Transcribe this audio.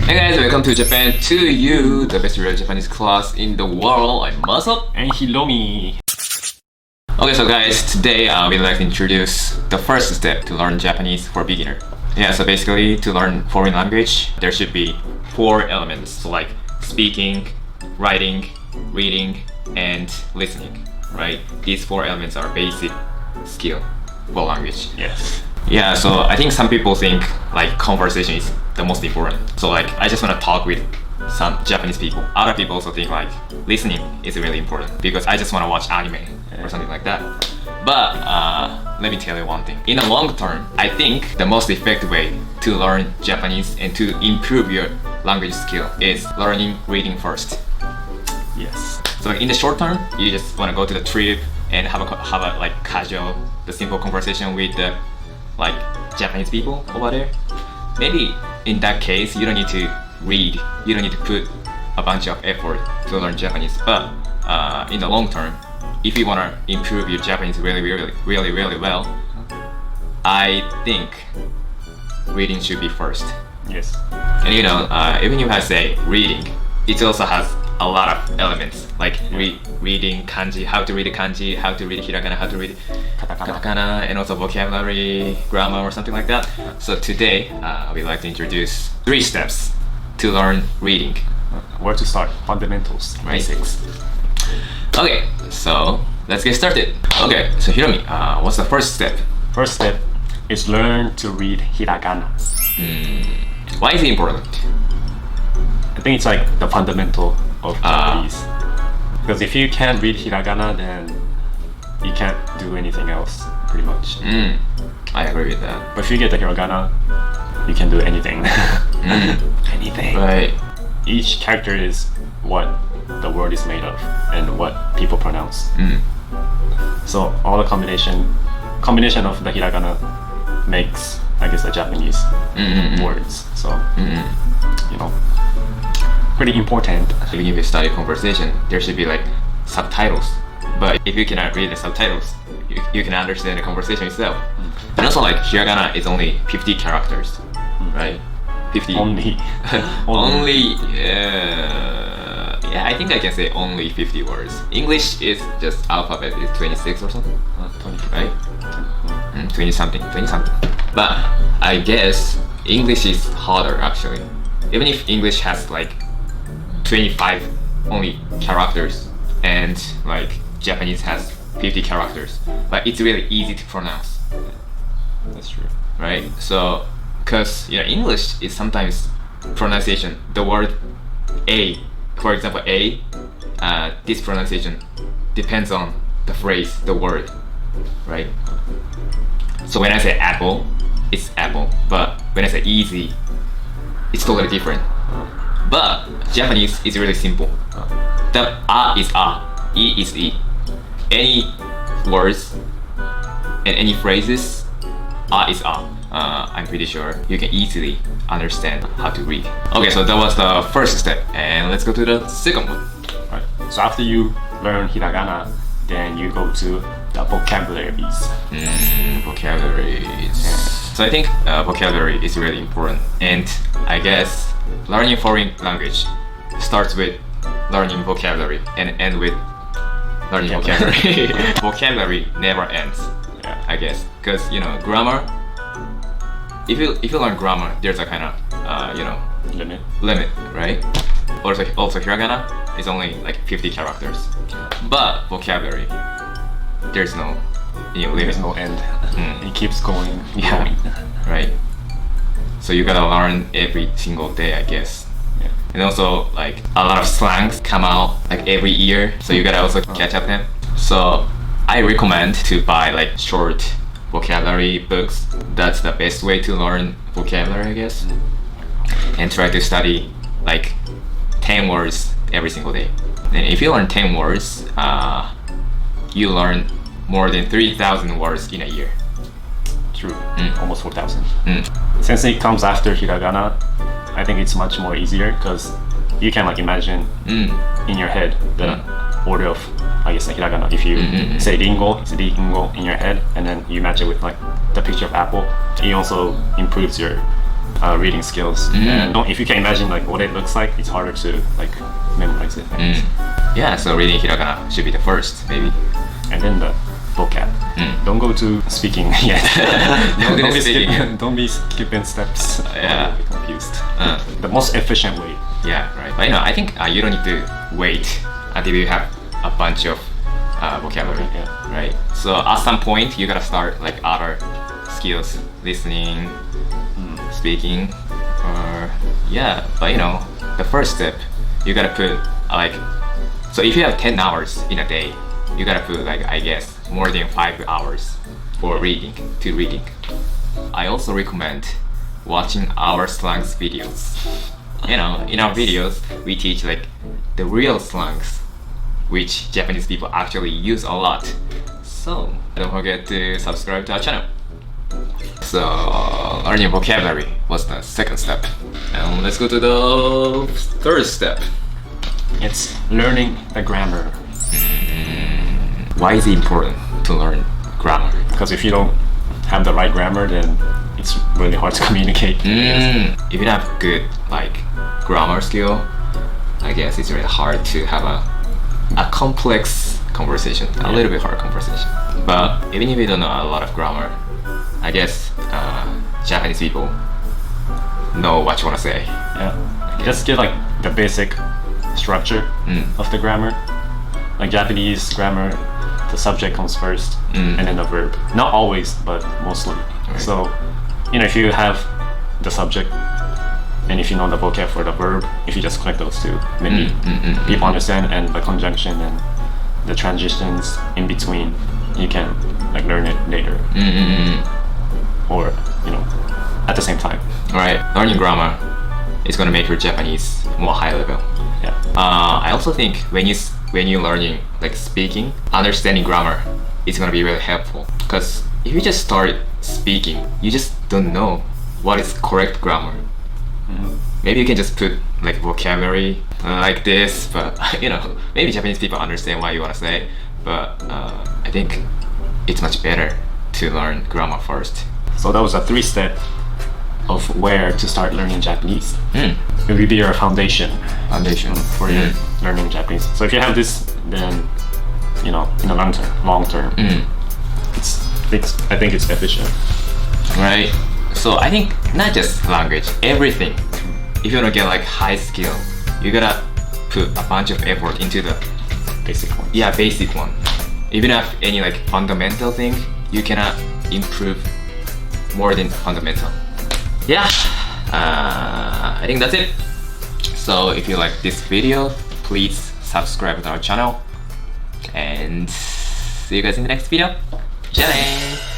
Hey guys, welcome to Japan to you, the best real Japanese class in the world. I'm Masop. And Hiromi. Okay, so guys, today we'd like to introduce the first step to learn Japanese for beginner. Yeah, so basically to learn foreign language, there should be 4 elements. So like speaking, writing, reading, and listening, right? These 4 elements are basic skill for language. Yes. Yeah, so I think some people think like conversation is the most important. So like I just want to talk with some Japanese people. Other people also think like listening is really important because I just want to watch anime or something like that. But let me tell you one thing. In the long term, I think the most effective way to learn Japanese and to improve your language skill is learning reading first. Yes. So like in the short term, you just want to go to the trip and have a like casual, the simple conversation with the like Japanese people over there. Maybe in that case you don't need to read, you don't need to put a bunch of effort to learn Japanese. But in the long term, if you want to improve your Japanese really well, I think reading should be first. Yes. And you know, even if I say reading, it also has a lot of elements like reading kanji, how to read kanji, how to read hiragana, how to read katakana, and also vocabulary, grammar, or something like that. So today, we'd like to introduce 3 steps to learn reading. Where to start? Fundamentals. Right. Basics. Okay, so let's get started. Okay, so Hiromi, what's the first step? First step is learn to read hiragana. Why is it important? I think it's like the fundamental of Japanese. Because if you can't read hiragana, then you can't do anything else, pretty much. I agree with that. But if you get the hiragana, you can do anything. Anything. Right. Each character is what the word is made of and what people pronounce. So all the combination of the hiragana makes, I guess, the Japanese words. So you know, pretty important. Even if you study conversation, there should be like subtitles. But if you cannot read the subtitles, you can understand the conversation itself. And also like hiragana is only 50 characters, right? 50. Only. Yeah, I think I can say only 50 words. English is just alphabet is 26 or something, 20. right? 20 something. But I guess English is harder actually. Even if English has like 25 only characters and like Japanese has 50 characters, but it's really easy to pronounce. That's true. Right? So, because you know English is sometimes pronunciation. The word A, for example, A, this pronunciation depends on the phrase, the word, right? So when I say apple, it's apple, but when I say easy, it's totally different. But Japanese is really simple. The A is A, E is E. Any words and any phrases, A is A. I'm pretty sure you can easily understand how to read. Okay, so that was the first step, and let's go to the second one. Right. So after you learn hiragana, then you go to the vocabularies. Vocabularies. So I think vocabulary is really important, and I guess learning foreign language starts with learning vocabulary and end with learning vocabulary. Vocabulary never ends. Yeah. I guess because you know grammar. If you learn grammar, there's a kind of limit, right? Also hiragana is only like 50 characters, but vocabulary there's no limit. There's no end. It keeps going. Yeah. Right. So you gotta learn every single day, I guess. Yeah. And also like a lot of slangs come out like every year, so you gotta also catch up them. So I recommend to buy like short vocabulary books. That's the best way to learn vocabulary, I guess. And try to study like 10 words every single day. And if you learn 10 words, you learn more than 3,000 words in a year. True. Almost 4,000. Since it comes after hiragana, I think it's much more easier because you can like imagine in your head the order of, I guess, like hiragana. If you say ringo, it's ringo in your head, and then you match it with like the picture of apple. It also improves your reading skills. And if you can imagine like what it looks like, it's harder to like memorize it. Yeah, so reading hiragana should be the first, maybe. And then the vocab. Don't go to speaking yet. Don't be skipping steps. Yeah. I'll be confused. The most efficient way. Yeah, right. But I think you don't need to wait until you have a bunch of vocabulary, right? So at some point you gotta start like other skills, listening, speaking, or but the first step you gotta put so if you have 10 hours in a day, you gotta put I guess more than 5 hours for reading. I also recommend watching our slangs videos. In our videos we teach the real slangs which Japanese people actually use a lot. So don't forget to subscribe to our channel. So learning vocabulary was the second step. And let's go to the third step. It's learning the grammar. Why is it important to learn grammar? Because if you don't have the right grammar, then it's really hard to communicate. If you don't have good grammar skill, I guess it's really hard to have a complex conversation, a little bit hard conversation. But even if you don't know a lot of grammar, I guess Japanese people know what you want to say. Yeah, just get the basic structure of the grammar. Like Japanese grammar, the subject comes first and then the verb. Not always, but mostly. Right. So, if you have the subject and if you know the vocab for the verb, if you just connect those two, maybe people understand, and the conjunction and the transitions in between, you can learn it later. Or, at the same time. Right, learning grammar is gonna make your Japanese more high level. Yeah. I also think when you're learning speaking, understanding grammar is gonna be really helpful. Because if you just start speaking, you just don't know what is correct grammar. Maybe you can just put vocabulary like this, but maybe Japanese people understand what you want to say. But I think it's much better to learn grammar first. So that was a 3-step of where to start learning Japanese. It will be your foundation for your learning Japanese. So if you have this, then in the long term, I think it's efficient. Right. So I think not just language, everything. If you want to get high skill, you gotta put a bunch of effort into the basic one. Yeah, basic one. Even if any fundamental thing, you cannot improve more than fundamental. Yeah, I think that's it. So if you like this video, please subscribe to our channel and see you guys in the next video. じゃあねー。